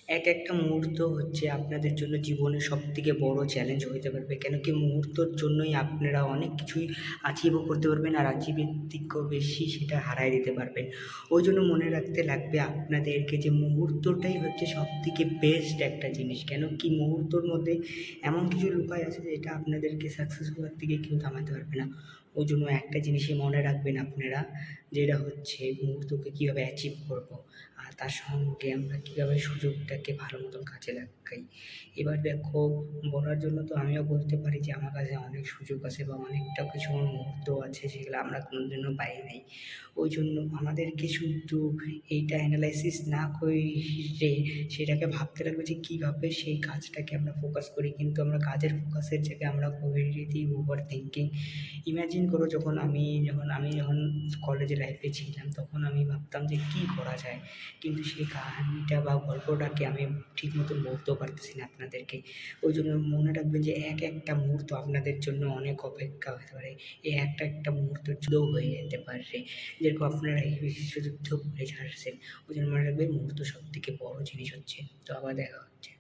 এক একটা মুহূর্ত হচ্ছে আপনাদের জন্য জীবনের সবথেকে বড় চ্যালেঞ্জ হইতে পারবে। কেন কি মুহূর্তর জন্যই আপনারা অনেক কিছুই অ্যাচিভও করতে পারবেন, আর অ্যাচিভের থেকেও বেশি সেটা হারায় দিতে পারবেন। ওই জন্য মনে রাখতে লাগবে আপনাদেরকে যে মুহূর্তটাই হচ্ছে সবথেকে বেস্ট একটা জিনিস। কেন কি মুহূর্তর মধ্যে এমন কিছু লুকায় আছে যেটা আপনাদেরকে সাকসেস হওয়ার থেকে কেউ থামাতে পারবে না। ওই জন্য একটা জিনিসই মনে রাখবেন আপনারা, যেটা হচ্ছে মুহূর্তকে কীভাবে অ্যাচিভ করবো, আর তার সঙ্গে আমরা কীভাবে সুযোগটাকে ভালো মতন কাজে লাগাই। এবার দেখো, বলার জন্য তো আমিও বলতে পারি যে আমার কাছে অনেক সুযোগ আছে বা অনেকটা কিছু আমার মুহূর্ত আছে যেগুলো আমরা কোনোদিনও পাই নাই। ওই জন্য আমাদেরকে শুধু এইটা অ্যানালাইসিস না করে সেটাকে ভাবতে লাগবে যে কীভাবে সেই কাজটাকে আমরা ফোকাস করি। কিন্তু আমরা কাজের ফোকাসের জায়গায় আমরা করে দিই ওভার থিঙ্কিং। ইমাজিন করো, যখন আমি কলেজে লাইফে ছিলাম তখন আমি ভাবতাম যে কী করা যায়, কিন্তু সেই কাহিনিটা বা গল্পটাকে আমি ঠিক মতন বলতেও পারতেছি না আপনাদেরকে। ওই জন্য মনে রাখবেন যে এক একটা মুহূর্ত আপনাদের জন্য অনেক অপেক্ষা হতে পারে, এই একটা একটা মুহূর্ত যুদ্ধ হয়ে যেতে পারে। যেরকম আপনারা এই বিশ্বযুদ্ধ করে ছাড়ছেন, ওই জন্য মনে রাখবেন মুহূর্ত সব থেকে বড় জিনিস হচ্ছে। তো আবার দেখা হচ্ছে।